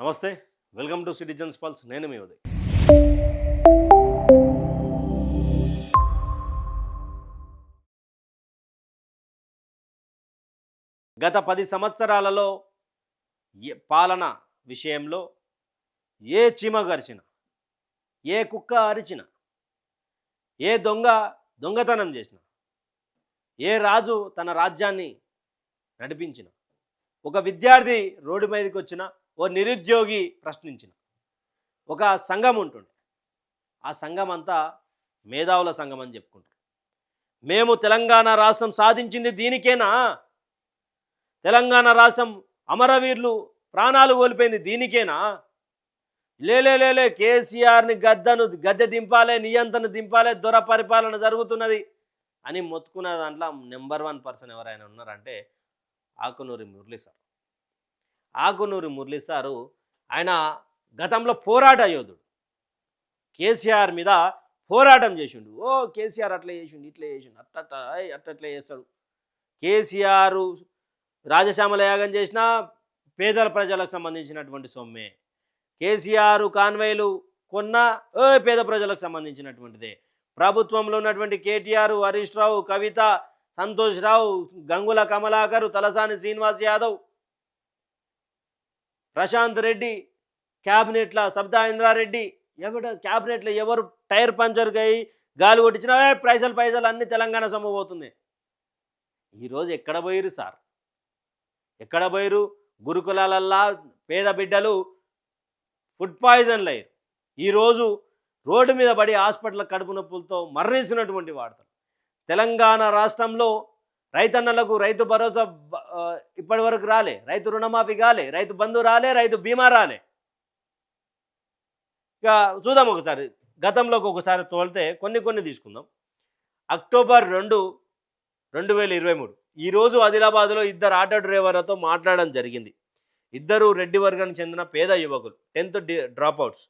నమస్తే, welcome to citizens pulse. నేను మీ ఉదయ్. గత 10 సంవత్సరాలలో పాలన విషయంలో ఏ చీమ గరిచిన, ఏ కుక్క అరిచిన, ఏ దొంగతనం చేసిన, ఏ రాజు తన రాజ్యాన్ని నడిపించిన, ఒక విద్యార్థి రోడ్డు మీదకి వచ్చిన, ఓ నిరుద్యోగి ప్రశ్నించిన, ఒక సంఘం ఉంటుండే. ఆ సంఘం అంతా మేధావుల సంఘం అని చెప్పుకుంటారు. మేము తెలంగాణ రాష్ట్రం సాధించింది దీనికేనా? తెలంగాణ రాష్ట్రం అమరవీరులు ప్రాణాలు కోల్పోయింది దీనికేనా? లేలే కేసీఆర్ని గద్దె దింపాలే, నియంత్రణ దింపాలే, దొర పరిపాలన జరుగుతున్నది అని మొత్తుకున్న దాంట్లో నెంబర్ 1 పర్సన్ ఎవరైనా ఉన్నారంటే ఆకునూరి మురళి సార్. ఆకునూరి మురళి సారు ఆయన గతంలో పోరాట యోధుడు. కేసీఆర్ మీద పోరాటం చేసిండు. కేసీఆర్ అట్లా చేసిండు, ఇట్లా చేసిండు, అట్లా చేస్తాడు. కేసీఆర్ రాజశ్యామల యాగం చేసిన పేదల ప్రజలకు సంబంధించినటువంటి సొమ్మే. కేసీఆర్ కాన్వాయ్లు కొన్న పేద ప్రజలకు సంబంధించినటువంటిదే. ప్రభుత్వంలో ఉన్నటువంటి కేటీఆర్, హరీష్ రావు, కవిత, సంతోష్ రావు, గంగుల కమలాకర్, తలసాని శ్రీనివాస్ యాదవ్, ప్రశాంత్ రెడ్డి, క్యాబినెట్ల సబితా ఇంద్రారెడ్డి, క్యాబినెట్లో ఎవరు టైర్ పంచర్కి అయ్యి గాలి కొట్టించినా పైసలు అన్నీ తెలంగాణ సొమ్ము పోతుంది. ఈరోజు ఎక్కడ పోయిరు సార్? ఎక్కడ పోయిరు? గురుకులాలల్లా పేద బిడ్డలు ఫుడ్ పాయిజన్లు అయ్యారు. ఈరోజు రోడ్డు మీద పడి హాస్పిటల్ కడుపు నొప్పులతో మరణిస్తున్నటువంటి వార్తలు. తెలంగాణ రాష్ట్రంలో రైతన్నలకు రైతు భరోసా ఇప్పటి వరకు రాలే, రైతు రుణమాఫీ కాలే, రైతు బంధు రాలే, రైతు బీమా రాలే. ఇక చూద్దాం ఒకసారి, గతంలోకి ఒకసారి తోలితే కొన్ని తీసుకుందాం. అక్టోబర్ 2, 2023 ఈరోజు ఆదిలాబాద్లో 2 ఆటో డ్రైవర్లతో మాట్లాడడం జరిగింది. ఇద్దరు రెడ్డి వర్గానికి చెందిన పేద యువకులు, 10th డ్రాప్అవుట్స్.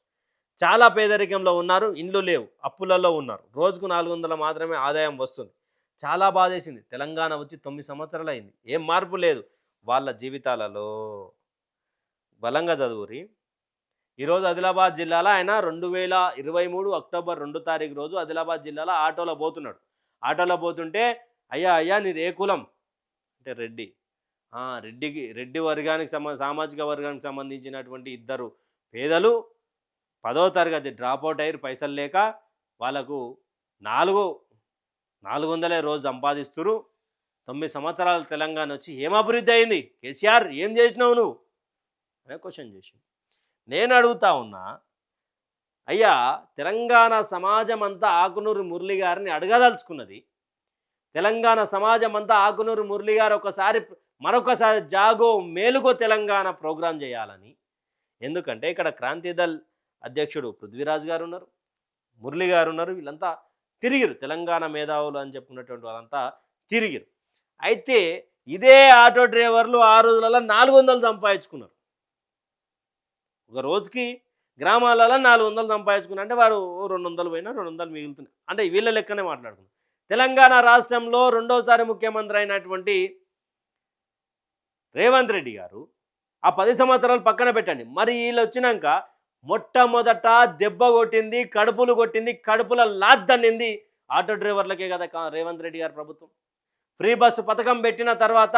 చాలా పేదరికంలో ఉన్నారు, ఇండ్లు లేవు, అప్పులలో ఉన్నారు, రోజుకు 400 మాత్రమే ఆదాయం వస్తుంది. చాలా బాధేసింది. తెలంగాణ వచ్చి 9 సంవత్సరాలు అయింది, ఏం మార్పు లేదు వాళ్ళ జీవితాలలో. బలంగా చదువురి. ఈరోజు ఆదిలాబాద్ జిల్లాలో ఆయన 2023 అక్టోబర్ 2 రోజు ఆదిలాబాద్ జిల్లాలో ఆటోలో పోతున్నాడు. ఆటోలో పోతుంటే అయ్యా నీది ఏ కులం అంటే రెడ్డి. రెడ్డి వర్గానికి సామాజిక వర్గానికి సంబంధించినటువంటి ఇద్దరు పేదలు 10వ తరగతి డ్రాప్అవుట్ అయ్యారు. పైసలు లేక వాళ్ళకు 400 రోజు సంపాదిస్తున్నారు. 9 సంవత్సరాలు తెలంగాణ వచ్చి ఏం అభివృద్ధి అయింది? కేసీఆర్ ఏం చేసినావు నువ్వు అనే క్వశ్చన్ చేసి నేను అడుగుతా ఉన్నా. అయ్యా, తెలంగాణ సమాజం అంతా ఆకునూరి మురళి గారిని అడగదలుచుకున్నది. తెలంగాణ సమాజం అంతా ఆకునూరి మురళి గారు మరొకసారి జాగో మేలుకో తెలంగాణ ప్రోగ్రాం చేయాలని. ఎందుకంటే ఇక్కడ క్రాంతిదళ్ అధ్యక్షుడు పృథ్వీరాజ్ గారు ఉన్నారు, మురళి గారు ఉన్నారు. వీళ్ళంతా తిరిగిరు, తెలంగాణ మేధావులు అని చెప్పుకున్నటువంటి వాళ్ళంతా తిరిగిరు. అయితే ఇదే ఆటో డ్రైవర్లు ఆ రోజులలో 400 సంపాదించుకున్నారు. ఒక రోజుకి గ్రామాలలో 400 సంపాదించుకున్నా అంటే వాడు 200 పోయినా 200 మిగులుతున్నాయి. అంటే వీళ్ళ లెక్కనే మాట్లాడుకున్నారు. తెలంగాణ రాష్ట్రంలో 2వసారి ముఖ్యమంత్రి అయినటువంటి రేవంత్ రెడ్డి గారు ఆ 10 సంవత్సరాలు పక్కన పెట్టండి. మరి వీళ్ళు వచ్చినాక మొట్టమొదట దెబ్బ కొట్టింది, కడుపులు కొట్టింది, కడుపుల లాద్దన్నింది ఆటో డ్రైవర్లకే కదా రేవంత్ రెడ్డి గారి ప్రభుత్వం. ఫ్రీ బస్సు పథకం పెట్టిన తర్వాత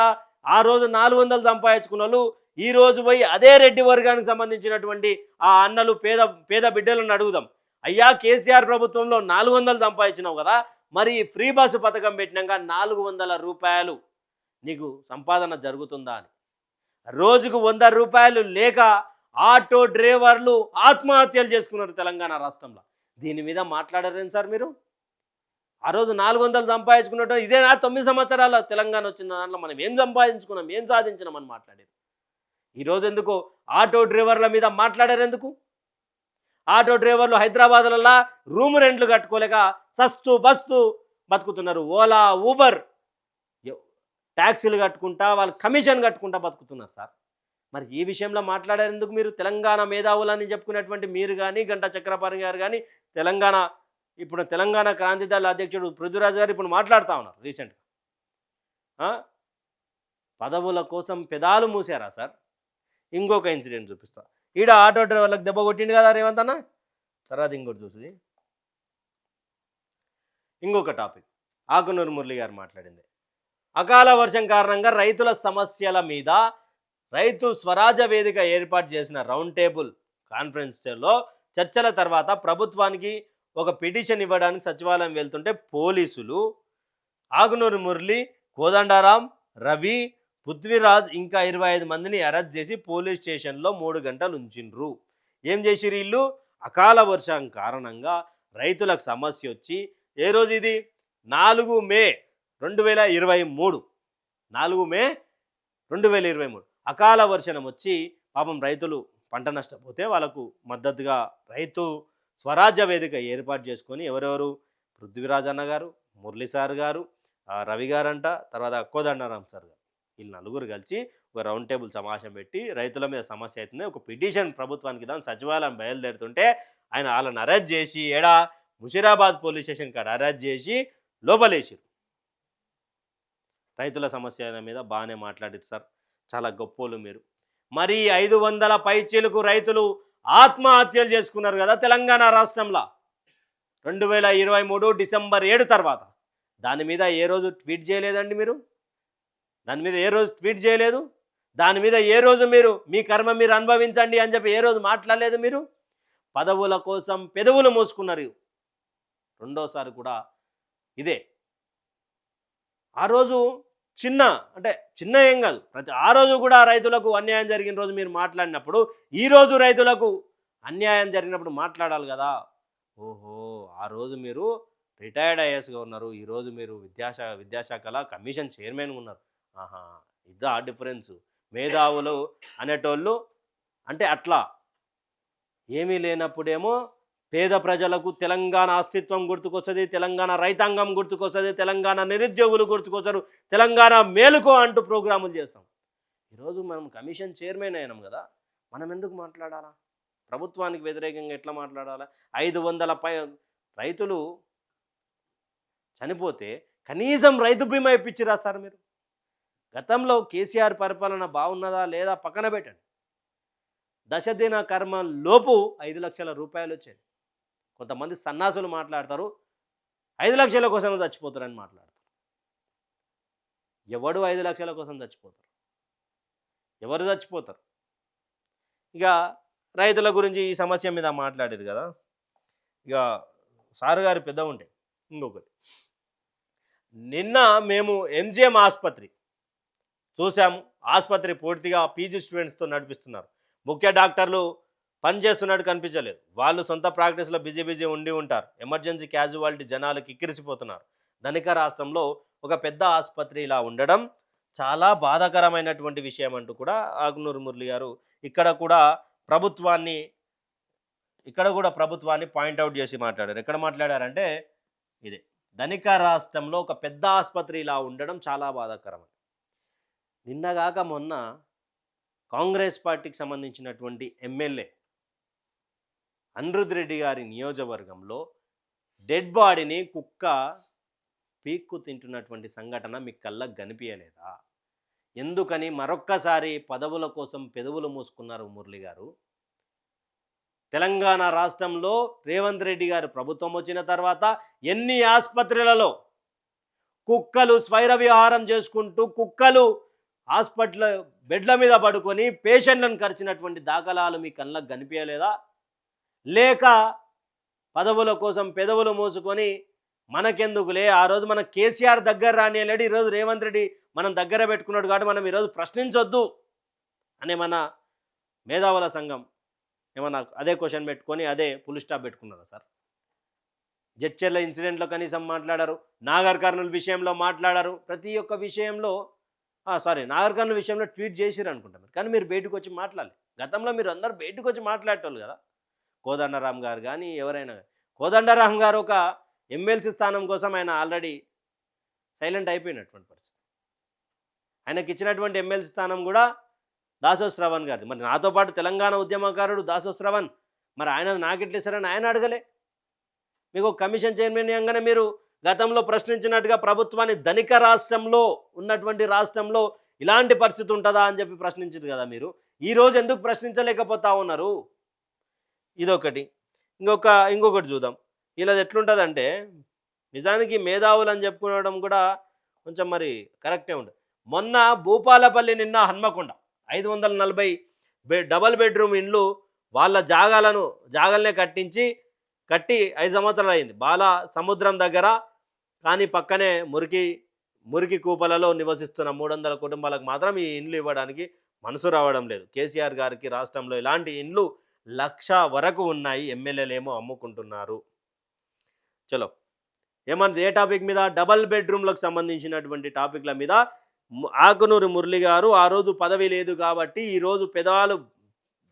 ఆ రోజు 400 సంపాదించుకున్న వాళ్ళు ఈరోజు పోయి అదే రెడ్డి వర్గానికి సంబంధించినటువంటి ఆ అన్నలు పేద బిడ్డలను అడుగుదాం. అయ్యా, కేసీఆర్ ప్రభుత్వంలో 400 సంపాదించినావు కదా, మరి ఫ్రీ బస్సు పథకం పెట్టినాక 400 రూపాయలు నీకు సంపాదన జరుగుతుందా అని. రోజుకు 100 రూపాయలు లేక ఆటో డ్రైవర్లు ఆత్మహత్యలు చేసుకున్నారు తెలంగాణ రాష్ట్రంలో. దీని మీద మాట్లాడారేం సార్ మీరు? ఆ రోజు 400 సంపాదించుకున్నట్టు ఇదేనా 9 సంవత్సరాల తెలంగాణ వచ్చిన దాంట్లో మనం ఏం సంపాదించుకున్నాం, ఏం సాధించినాం అని మాట్లాడారు. ఈరోజు ఎందుకు ఆటో డ్రైవర్ల మీద మాట్లాడారు? ఎందుకు? ఆటో డ్రైవర్లు హైదరాబాద్లలో రూమ్ రెంట్లు కట్టుకోలేక సస్తు బస్తు బతుకుతున్నారు. ఓలా, ఊబర్ ట్యాక్సీలు కట్టుకుంటా, వాళ్ళు కమిషన్ కట్టుకుంటా బతుకుతున్నారు సార్. మరి ఈ విషయంలో మాట్లాడారు ఎందుకు మీరు? తెలంగాణ మేధావులని చెప్పుకునేటువంటి మీరు కానీ, గంటా చక్రపాణి గారు కానీ, తెలంగాణ క్రాంతిదళ అధ్యక్షుడు పృథ్వీరాజ్ గారు ఇప్పుడు మాట్లాడుతూ ఉన్నారు రీసెంట్గా. పదవుల కోసం పెదాలు మూసారా సార్? ఇంకొక ఇన్సిడెంట్ చూపిస్తా. ఈడ ఆటో డ్రైవర్లకు దెబ్బ కొట్టిండు కదా రేవంత్ అన్న. తర్వాత ఇంకోటి చూసి ఇంకొక టాపిక్ ఆకునూరు మురళి గారు మాట్లాడింది. అకాల వర్షం కారణంగా రైతుల సమస్యల మీద రైతు స్వరాజ్య వేదిక ఏర్పాటు చేసిన రౌండ్ టేబుల్ కాన్ఫరెన్స్లో చర్చల తర్వాత ప్రభుత్వానికి ఒక పిటిషన్ ఇవ్వడానికి సచివాలయం వెళ్తుంటే పోలీసులు ఆకునూరు మురళి, కోదండరాం, రవి, పృథ్వీరాజ్ ఇంకా 25 మందిని అరెస్ట్ చేసి పోలీస్ స్టేషన్లో 3 గంటలు ఉంచిండ్రు. ఏం చేసిరు వీళ్ళు? అకాల వర్షం కారణంగా రైతులకు సమస్య వచ్చి ఏ రోజు ఇది 4 మే 2023 4 మే 2023 అకాల వర్షం వచ్చి పాపం రైతులు పంట నష్టపోతే వాళ్ళకు మద్దతుగా రైతు స్వరాజ్య వేదిక ఏర్పాటు చేసుకొని ఎవరెవరు? పృథ్వీరాజ్ అన్న గారు, మురళి సార్ గారు, రవి గారంట, తర్వాత కోదండరాం సార్ గారు, వీళ్ళు నలుగురు కలిసి ఒక రౌండ్ టేబుల్ సమావేశం పెట్టి రైతుల మీద సమస్య అవుతుంది, ఒక పిటిషన్ ప్రభుత్వానికి దాని సచివాలయం బయలుదేరుతుంటే ఆయన వాళ్ళని అరెస్ట్ చేసి ముషీరాబాద్ పోలీస్ స్టేషన్ కాడ అరెస్ట్ చేసి లోపలేసారు. రైతుల సమస్యల మీద బాగానే మాట్లాడారు సార్, చాలా గొప్పోళ్ళు మీరు. మరి 500 పైచీలకు రైతులు ఆత్మహత్యలు చేసుకున్నారు కదా తెలంగాణ రాష్ట్రంలో 2023 డిసెంబర్ 7 తర్వాత. దాని మీద ఏ రోజు ట్వీట్ చేయలేదండి మీరు? దాని మీద ఏ రోజు ట్వీట్ చేయలేదు? దాని మీద ఏ రోజు మీరు మీ కర్మ మీరు అనుభవించండి అని చెప్పి ఏ రోజు మాట్లాడలేదు మీరు? పదవుల కోసం పెదవులు మూసుకున్నారు. రెండోసారి కూడా ఇదే. ఆ రోజు చిన్న ఏం కాదు, ఆ రోజు కూడా రైతులకు అన్యాయం జరిగిన రోజు మీరు మాట్లాడినప్పుడు ఈరోజు రైతులకు అన్యాయం జరిగినప్పుడు మాట్లాడాలి కదా. ఓహో, ఆ రోజు మీరు రిటైర్డ్ ఐఏఎస్గా ఉన్నారు, ఈరోజు మీరు విద్యాశాఖల కమిషన్ చైర్మన్ ఉన్నారు. ఆహా, ఇదా డిఫరెన్స్? మేధావులు అనేటోళ్ళు అంటే అట్లా ఏమీ లేనప్పుడేమో పేద ప్రజలకు తెలంగాణ అస్తిత్వం గుర్తుకొస్తుంది, తెలంగాణ రైతాంగం గుర్తుకొస్తుంది, తెలంగాణ నిరుద్యోగులు గుర్తుకొస్తారు, తెలంగాణ మేలుకో అంటూ ప్రోగ్రాములు చేస్తాం. ఈరోజు మనం కమిషన్ చైర్మన్ అయినాం కదా, మనం ఎందుకు మాట్లాడాలా? ప్రభుత్వానికి వ్యతిరేకంగా ఎట్లా మాట్లాడాలా? 500 రైతులు చనిపోతే కనీసం రైతు బీమా ఇప్పించిరా సార్ మీరు? గతంలో కేసీఆర్ పరిపాలన బాగున్నదా లేదా పక్కన పెట్టండి, దశదిన కర్మ లోపు 5 లక్షల రూపాయలు వచ్చాయి. కొంతమంది సన్నాసులు మాట్లాడతారు 5 లక్షల కోసం చచ్చిపోతారని మాట్లాడతారు. ఎవడు 5 లక్షల కోసం చచ్చిపోతారు? ఎవరు చచ్చిపోతారు? ఇక రైతుల గురించి ఈ సమస్య మీద మాట్లాడారు కదా. ఇక సారు గారి పెద్ద ఉంటే ఇంకొకటి, నిన్న మేము ఎంజిఎం ఆసుపత్రి చూసాము. ఆసుపత్రి పూర్తిగా పీజీ స్టూడెంట్స్తో నడిపిస్తున్నారు. ముఖ్య డాక్టర్లు పనిచేస్తున్నట్టు కనిపించలేదు. వాళ్ళు సొంత ప్రాక్టీస్లో బిజీ ఉండి ఉంటారు. ఎమర్జెన్సీ క్యాజువాలిటీ జనాలు కిక్కిరిసిపోతున్నారు. ధనిక రాష్ట్రంలో ఒక పెద్ద ఆసుపత్రి ఇలా ఉండడం చాలా బాధాకరమైనటువంటి విషయం అంటూ కూడా ఆకునూరు మురళి గారు ఇక్కడ కూడా ప్రభుత్వాన్ని పాయింట్అవుట్ చేసి మాట్లాడారు. ఎక్కడ మాట్లాడారంటే ఇదే, ధనిక రాష్ట్రంలో ఒక పెద్ద ఆసుపత్రి ఇలా ఉండడం చాలా బాధాకరం. నిన్నగాక మొన్న కాంగ్రెస్ పార్టీకి సంబంధించినటువంటి ఎమ్మెల్యే అనిరుద్ రెడ్డి గారి నియోజకవర్గంలో డెడ్ బాడీని కుక్క పీక్కు తింటున్నటువంటి సంఘటన మీ కళ్ళకు కనిపించలేదా? ఎందుకని మరొక్కసారి పదవుల కోసం పెదవులు మూసుకున్నారు మురళి గారు? తెలంగాణ రాష్ట్రంలో రేవంత్ రెడ్డి గారు ప్రభుత్వం వచ్చిన తర్వాత ఎన్ని ఆసుపత్రులలో కుక్కలు స్వైర విహారం చేసుకుంటూ కుక్కలు హాస్పిటల్ బెడ్ల మీద పడుకొని పేషెంట్లను కరిచినటువంటి దాఖలాలు మీ కళ్ళకు కనిపించలేదా? లేక పదవుల కోసం పెదవులు మూసుకొని మనకెందుకులే, ఆ రోజు మన కేసీఆర్ దగ్గర రానియలేడు, ఈరోజు రేవంత్ రెడ్డి మనం దగ్గర పెట్టుకున్నాడు కాబట్టి మనం ఈరోజు ప్రశ్నించొద్దు అనే మన మేధావుల సంఘం ఏమన్నా అదే క్వశ్చన్ పెట్టుకొని అదే ఫుల్ స్టాప్ పెట్టుకున్నారా సార్? జడ్చర్ల ఇన్సిడెంట్లో కనీసం మాట్లాడారు, నాగర్ కర్నూల్ విషయంలో మాట్లాడారు, ప్రతి ఒక్క విషయంలో నాగర్ కర్నూల్ విషయంలో ట్వీట్ చేసిరు అనుకుంటారు. కానీ మీరు బయటకు వచ్చి మాట్లాడాలి. గతంలో మీరు అందరూ బయటకు వచ్చి మాట్లాడేటోళ్ళు కదా. కోదండరాం గారు కానీ ఎవరైనా, కోదండరాం గారు ఒక ఎమ్మెల్సీ స్థానం కోసం ఆయన ఆల్రెడీ సైలెంట్ అయిపోయినటువంటి పరిస్థితి. ఆయనకి ఇచ్చినటువంటి ఎమ్మెల్సీ స్థానం కూడా దాసో శ్రవణ్ గారిది. మరి నాతో పాటు తెలంగాణ ఉద్యమకారుడు దాసో శ్రవణ్, మరి ఆయన నాకెట్లు ఇస్తారని ఆయన అడగలే. మీకు కమిషన్ చైర్మన్ అనగానే మీరు గతంలో ప్రశ్నించినట్టుగా ప్రభుత్వాన్ని ధనిక రాష్ట్రంలో ఉన్నటువంటి రాష్ట్రంలో ఇలాంటి పరిస్థితి ఉంటుందా అని చెప్పి ప్రశ్నించారు కదా మీరు. ఈరోజు ఎందుకు ప్రశ్నించలేకపోతా ఉన్నారు? ఇదొకటి. ఇంకొకటి చూద్దాం. వీళ్ళది ఎట్లుంటుందంటే నిజానికి మేధావులు అని చెప్పుకోవడం కూడా కొంచెం మరి కరెక్టే ఉంటుంది. మొన్న భూపాలపల్లి, నిన్న హన్మకొండ 540 డబల్ బెడ్రూమ్ ఇండ్లు వాళ్ళ జాగాలనే కట్టి 5 సంవత్సరాలు అయింది. సముద్రం దగ్గర, కానీ పక్కనే మురికి కూపలలో నివసిస్తున్న 300 కుటుంబాలకు మాత్రం ఈ ఇండ్లు ఇవ్వడానికి మనసు రావడం లేదు. కేసీఆర్ గారికి రాష్ట్రంలో ఇలాంటి ఇండ్లు 1,00,000 వరకు ఉన్నాయి. ఎమ్మెల్యేలు ఏమో అమ్ముకుంటున్నారు. చలో ఏమన్నా ఏ టాపిక్ మీద? డబల్ బెడ్రూమ్లకు సంబంధించినటువంటి టాపిక్ల మీద ఆకునూరి మురళి గారు ఆ రోజు పదవి లేదు కాబట్టి ఈరోజు పెదవాళ్ళు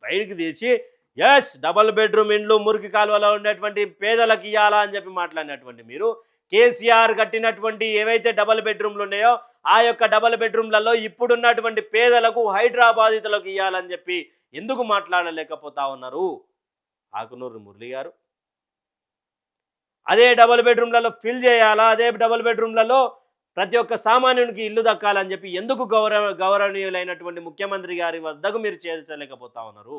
బయటికి తీసి ఎస్ డబల్ బెడ్రూమ్ ఇండ్లు మురికి కాలువలో ఉండేటువంటి పేదలకు ఇవ్వాలా అని చెప్పి మాట్లాడినటువంటి మీరు కేసీఆర్ కట్టినటువంటి ఏవైతే డబల్ బెడ్రూమ్లు ఉన్నాయో ఆ యొక్క డబల్ బెడ్రూమ్లలో ఇప్పుడున్నటువంటి పేదలకు హైదరాబాదీతులకు ఇవ్వాలని చెప్పి ఎందుకు మాట్లాడలేకపోతా ఉన్నారు ఆకునూరి మురళి గారు? అదే డబల్ బెడ్రూమ్లలో ఫిల్ చేయాలా? అదే డబల్ బెడ్రూమ్లలో ప్రతి ఒక్క సామాన్యునికి ఇల్లు దక్కాలని చెప్పి ఎందుకు గౌరవనీయులైనటువంటి ముఖ్యమంత్రి గారి వద్దకు మీరు చేర్చలేకపోతా ఉన్నారు?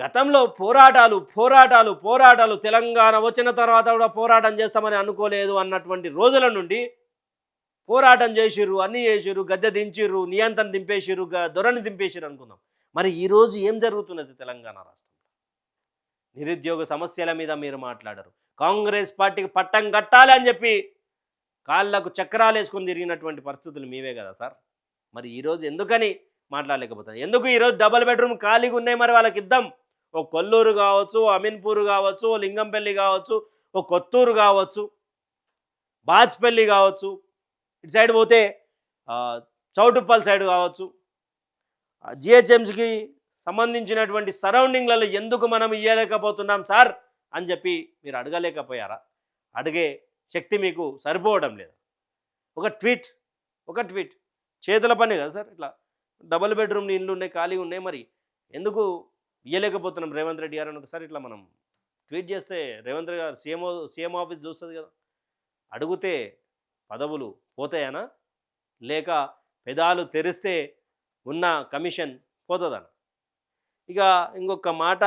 గతంలో పోరాటాలు తెలంగాణ వచ్చిన తర్వాత కూడా పోరాటం చేస్తామని అనుకోలేదు అన్నటువంటి రోజుల నుండి పోరాటం చేసిర్రు, అన్నీ చేసిర్రు, గద్దె దించిర్రు, నియంత్రణ దింపేసిర్రు, దొరని దింపేసిర్రు అనుకుందాం. మరి ఈరోజు ఏం జరుగుతున్నది తెలంగాణ రాష్ట్రంలో? నిరుద్యోగ సమస్యల మీద మీరు మాట్లాడరు. కాంగ్రెస్ పార్టీకి పట్టం కట్టాలి అని చెప్పి కాళ్ళకు చక్రాలు వేసుకొని తిరిగినటువంటి పరిస్థితులు మీవే కదా సార్. మరి ఈరోజు ఎందుకని మాట్లాడలేకపోతారు? ఎందుకు ఈరోజు డబల్ బెడ్రూమ్ ఖాళీగా ఉన్నాయి? మరి వాళ్ళకి ఇద్దాం. ఓ కొల్లూరు కావచ్చు, అమీన్పూర్ కావచ్చు, ఓ లింగంపల్లి కావచ్చు, ఓ కొత్తూరు కావచ్చు, బాచ్పల్లి కావచ్చు, ఇటు సైడ్ పోతే చౌటుప్పల్ సైడ్ కావచ్చు, జిహెచ్ఎంసీకి సంబంధించినటువంటి సరౌండింగ్లలో ఎందుకు మనం ఇవ్వలేకపోతున్నాం సార్ అని చెప్పి మీరు అడగలేకపోయారా? అడిగే శక్తి మీకు సరిపోవడం లేదు. ఒక ట్వీట్ చేతుల పని కదా సార్. ఇట్లా డబుల్ బెడ్రూమ్ ఇల్లు ఉన్నాయి, ఖాళీ ఉన్నాయి, మరి ఎందుకు ఇవ్వలేకపోతున్నాం రేవంత్ రెడ్డి గారు అని ఒకసారి ఇట్లా మనం ట్వీట్ చేస్తే రేవంత్ రెడ్డి గారు సీఎం ఆఫీస్ చూస్తుంది కదా. అడిగితే పదవులు పోతాయనా, లేక పెదాలు తెరిస్తే ఉన్న కమిషన్ పోతుందనా? ఇక ఇంకొక మాట,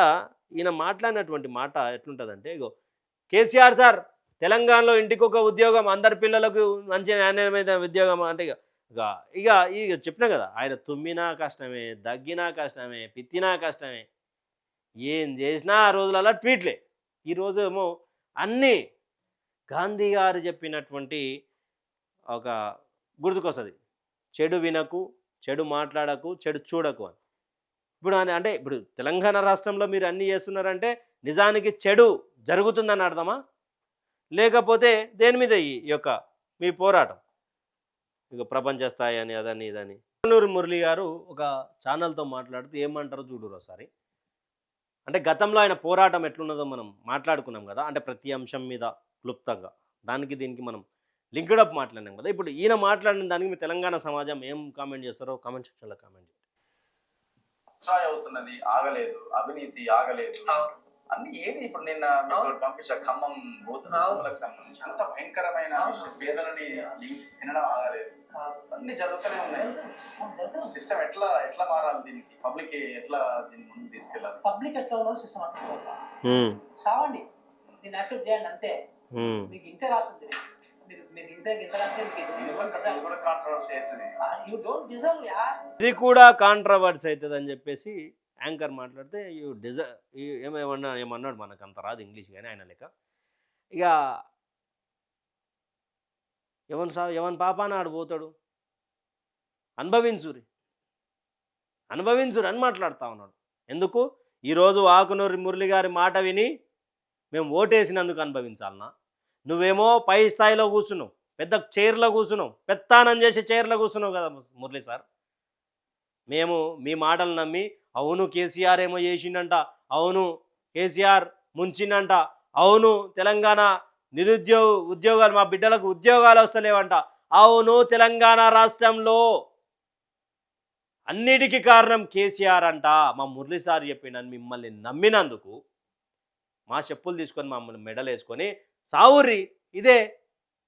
ఈయన మాట్లాడినటువంటి మాట ఎట్లుంటుందంటే, ఇగో కేసీఆర్ సార్ తెలంగాణలో ఇంటికి ఒక ఉద్యోగం, అందరి పిల్లలకు మంచి నాణ్యమైన ఉద్యోగం అంటే ఇక చెప్పినా కదా, ఆయన తుమ్మినా కష్టమే, దగ్గినా కష్టమే, పిత్తినా కష్టమే, ఏం చేసినా ఆ రోజులలో ట్వీట్లే. ఈరోజు ఏమో అన్నీ గాంధీ గారు చెప్పినటువంటి ఒక గుర్తుకొస్తుంది, చెడు వినకు, చెడు మాట్లాడకు, చెడు చూడకు అని. ఇప్పుడు తెలంగాణ రాష్ట్రంలో మీరు అన్నీ చేస్తున్నారంటే నిజానికి చెడు జరుగుతుందని అర్థమా? లేకపోతే దేని మీద ఈ యొక్క మీ పోరాటం? ఇక ప్రపంచ స్థాయి అని అదని ఇదని. ఆకునూరి మురళి గారు ఒక ఛానల్తో మాట్లాడుతూ ఏమంటారో చూడురు ఒకసారి. అంటే గతంలో ఆయన పోరాటం ఎట్లున్నదో మనం మాట్లాడుకున్నాం కదా, అంటే ప్రతి అంశం మీద క్లుప్తంగా దీనికి మనం లింక్డ్ అప్ మాట్లాడినాం కదా. ఇప్పుడు ఈయన మాట్లాడిన దానికి మీ తెలంగాణ సమాజం ఏం కామెంట్ చేస్తారో కామెంట్ సెక్షన్లో కామెంట్ చేయండి. అవుతున్నది ఆగలేదు, అవినీతి ఆగలేదు, అన్ని ఏది ఇప్పుడు నిన్న పంపించా ఖమ్మం బూతులకు సంబంధించి అంత భయంకరమైన పేదలని తినడం ఆగలేదు, అన్ని జరుగుతూనే ఉన్నాయి. సిస్టమ్ ఎట్లా మారాలి? దీనికి పబ్లిక్ ఎట్లా దీన్ని ముందుకు తీసుకెళ్ళాలి? పబ్లిక్ ఎట్లా ఉన్నారు సిస్టమ్ అట్లా సావండి, దీన్ని యాక్సెప్ట్ చేయండి అంతే. మీకు ఇంతే రాస్తుంది, ఇది కూడా కాంట్రవర్సీ అవుతుంది అని చెప్పేసి యాంకర్ మాట్లాడితే ఏమన్నాడు, మనకు అంత రాదు ఇంగ్లీష్ కానీ ఆయన లెక్క. ఇక ఎవరి పాపాన ఆడిపోతాడు, అనుభవించురి అని మాట్లాడుతూ ఉన్నాడు. ఎందుకు? ఈరోజు ఆకునూరి మురళి గారి మాట విని మేము ఓటేసినందుకు అనుభవించాలన్నా? నువ్వేమో పై స్థాయిలో కూర్చున్నావు, పెద్ద చైర్లో కూర్చున్నావు, పెత్తానం చేసే చైర్లో కూర్చున్నావు కదా మురళి సార్. మేము మీ మాటలు నమ్మి అవును కేసీఆర్ ఏమో చేసిండంట, అవును కేసీఆర్ ముంచిండంట, అవును తెలంగాణ ఉద్యోగాలు మా బిడ్డలకు ఉద్యోగాలు వస్తలేవంట, అవును తెలంగాణ రాష్ట్రంలో అన్నిటికీ కారణం కేసీఆర్ అంట మా మురళి సార్ చెప్పిండని మిమ్మల్ని నమ్మినందుకు మా చెప్పులు తీసుకొని మమ్మల్ని మెడలు వేసుకొని సావుర్రి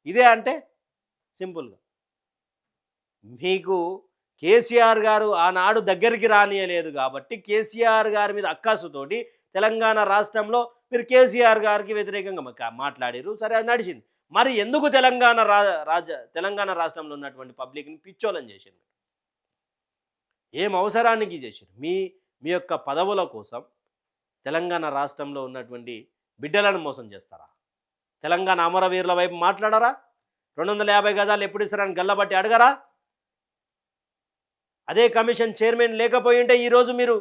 ఇదే అంటే సింపుల్గా మీకు కేసీఆర్ గారు ఆనాడు దగ్గరికి రానియలేదు కాబట్టి కేసీఆర్ గారి మీద అక్కాసుతోటి తెలంగాణ రాష్ట్రంలో మీరు కేసీఆర్ గారికి వ్యతిరేకంగా మాట్లాడారు. సరే, అది నడిచింది. మరి ఎందుకు తెలంగాణ రాష్ట్రంలో ఉన్నటువంటి పబ్లిక్ని పిచ్చోలని చేసింది? ఏం అవసరానికి చేశారు? మీ యొక్క పదవుల కోసం తెలంగాణ రాష్ట్రంలో ఉన్నటువంటి బిడ్డలను మోసం చేస్తారా? తెలంగాణ అమరవీరుల వైపు మాట్లాడరా? 250 గజాలు ఎప్పుడు ఇస్తారని గల్లబట్టి అడగరా? అదే కమిషన్ చైర్మన్ లేకపోయి ఉంటే ఈరోజు మీరు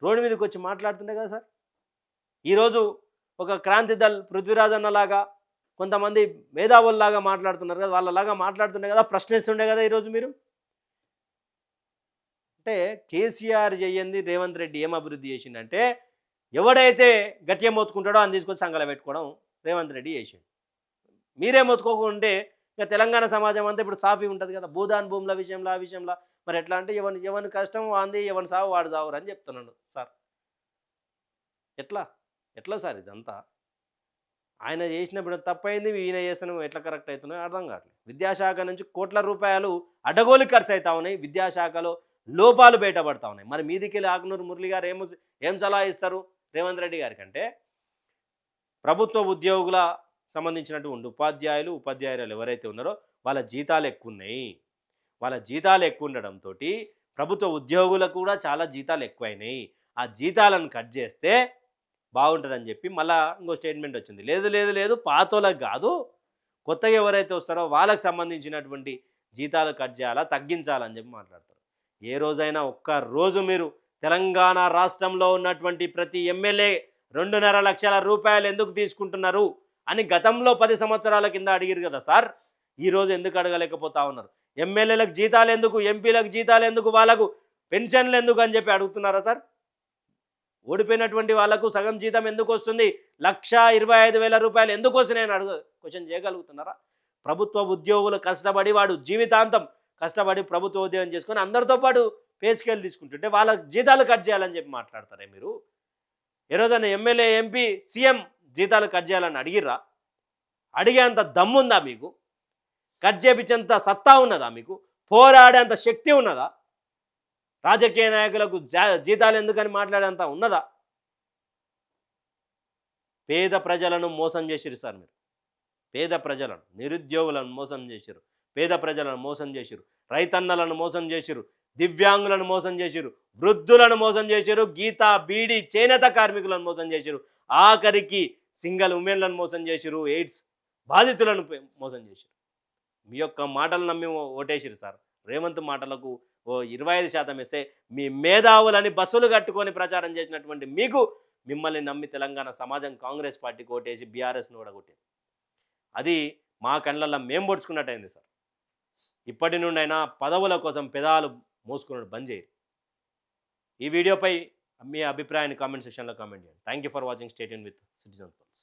రోడ్డు మీదకి వచ్చి మాట్లాడుతుండే కదా సార్. ఈరోజు ఒక క్రాంతి దళ్ పృథ్వీరాజ్ అన్నలాగా కొంతమంది మేధావుల్లాగా మాట్లాడుతున్నారు కదా, వాళ్ళలాగా మాట్లాడుతుండే కదా, ప్రశ్నిస్తుండే కదా ఈరోజు మీరు. అంటే కేసీఆర్ చేయండి రేవంత్ రెడ్డి ఏం అభివృద్ధి చేసిండంటే, ఎవడైతే గట్టిగా మొత్తుకుంటాడో అని తీసుకొచ్చి సంఘాలు పెట్టుకోవడం రేవంత్ రెడ్డి చేసిండు. మీరే మొత్తుకోకుంటే ఇక తెలంగాణ సమాజం అంతా ఇప్పుడు సాఫీ ఉంటుంది కదా. భూదాన్ భూముల విషయంలో ఆ విషయంలో మరి ఎట్లా అంటే ఎవరి కష్టం వాంది, ఎవరి సావు వాడు సావురు అని చెప్తున్నాడు సార్. ఎట్లా సార్ ఇదంతా? ఆయన చేసినప్పుడు తప్పైంది, ఈయన చేసిన ఎట్లా కరెక్ట్ అవుతున్నాయో అర్థం కావట్లేదు. విద్యాశాఖ నుంచి కోట్ల రూపాయలు అడ్డగోలు ఖర్చు అవుతా ఉన్నాయి, విద్యాశాఖలో లోపాలు బయటపడతా ఉన్నాయి. మరి మీదికెళ్ళి ఆకునూరు మురళి గారు ఏం సలహా ఇస్తారు రేవంత్ రెడ్డి గారికి అంటే, ప్రభుత్వ ఉద్యోగుల సంబంధించినటువంటి ఉపాధ్యాయులు ఎవరైతే ఉన్నారో వాళ్ళ జీతాలు ఎక్కువ ఉన్నాయి. వాళ్ళ జీతాలు ఎక్కువ ఉండడంతో ప్రభుత్వ ఉద్యోగులకు కూడా చాలా జీతాలు ఎక్కువైనాయి. ఆ జీతాలను కట్ చేస్తే బాగుంటుందని చెప్పి మళ్ళీ ఇంకో స్టేట్మెంట్ వచ్చింది. లేదు పాతోళ్ళకి కాదు, కొత్తగా ఎవరైతే వస్తారో వాళ్ళకి సంబంధించినటువంటి జీతాలు కట్ చేయాలా, తగ్గించాలని చెప్పి మాట్లాడతారు. ఏ రోజైనా ఒక్క రోజు మీరు తెలంగాణ రాష్ట్రంలో ఉన్నటువంటి ప్రతి ఎమ్మెల్యే 2.5 లక్షల రూపాయలు ఎందుకు తీసుకుంటున్నారు అని గతంలో 10 సంవత్సరాల కింద అడిగిరు కదా సార్. ఈరోజు ఎందుకు అడగలేకపోతా ఉన్నారు? ఎమ్మెల్యేలకు జీతాలు ఎందుకు, ఎంపీలకు జీతాలు ఎందుకు, వాళ్ళకు పెన్షన్లు ఎందుకు అని చెప్పి అడుగుతున్నారా సార్? ఓడిపోయినటువంటి వాళ్ళకు సగం జీతం ఎందుకు వస్తుంది, 1,25,000 రూపాయలు ఎందుకు వస్తున్నాయని క్వశ్చన్ చేయగలుగుతున్నారా? ప్రభుత్వ ఉద్యోగులు కష్టపడి వాడు జీవితాంతం కష్టపడి ప్రభుత్వ ఉద్యోగం చేసుకొని అందరితో పాటు పే స్కేల్ తీసుకుంటుంటే వాళ్ళ జీతాలు కట్ చేయాలని చెప్పి మాట్లాడతారే మీరు? ఏ రోజైనా ఎమ్మెల్యే, ఎంపీ, సీఎం జీతాలు కట్ చేయాలని అడిగిర్రా? అడిగేంత దమ్ముందా మీకు? కట్ చేపించేంత సత్తా ఉన్నదా మీకు? పోరాడేంత శక్తి ఉన్నదా? రాజకీయ నాయకులకు జీతాలు ఎందుకని మాట్లాడేంత ఉన్నదా? పేద ప్రజలను మోసం చేసిరు సార్ మీరు. పేద ప్రజలను, నిరుద్యోగులను మోసం చేసిరు, పేద ప్రజలను మోసం చేసిరు, రైతన్నలను మోసం చేసిరు, దివ్యాంగులను మోసం చేసిరు, వృద్ధులను మోసం చేసిరు, గీతా బీడీ చేనేత కార్మికులను మోసం చేసిరు, ఆఖరికి సింగిల్ ఉమెన్లను మోసం చేసిరు, ఎయిడ్స్ బాధితులను మోసం చేసిరు. మీ యొక్క మాటలు నమ్మి ఓటేసిరు సార్. రేవంత్ మాటలకు 25% వేస్తే మీ మేధావులని బస్సులు కట్టుకొని ప్రచారం చేసినటువంటి మీకు, మిమ్మల్ని నమ్మి తెలంగాణ సమాజం కాంగ్రెస్ పార్టీకి ఓటేసి బీఆర్ఎస్ను ఓడగొట్టింది. అది మా కళ్ళల్లో మేము పొడుచుకున్నట్టయింది సార్. ఇప్పటి నుండి అయినా పదవుల కోసం పెదాలు మోసుకున్నాడు బంద్ చేయరు. ఈ వీడియోపై మీ అభిప్రాయాన్ని కామెంట్ సెక్షన్లో కామెంట్ చేయండి. Thank you for watching. Stay tuned with citizen pulse.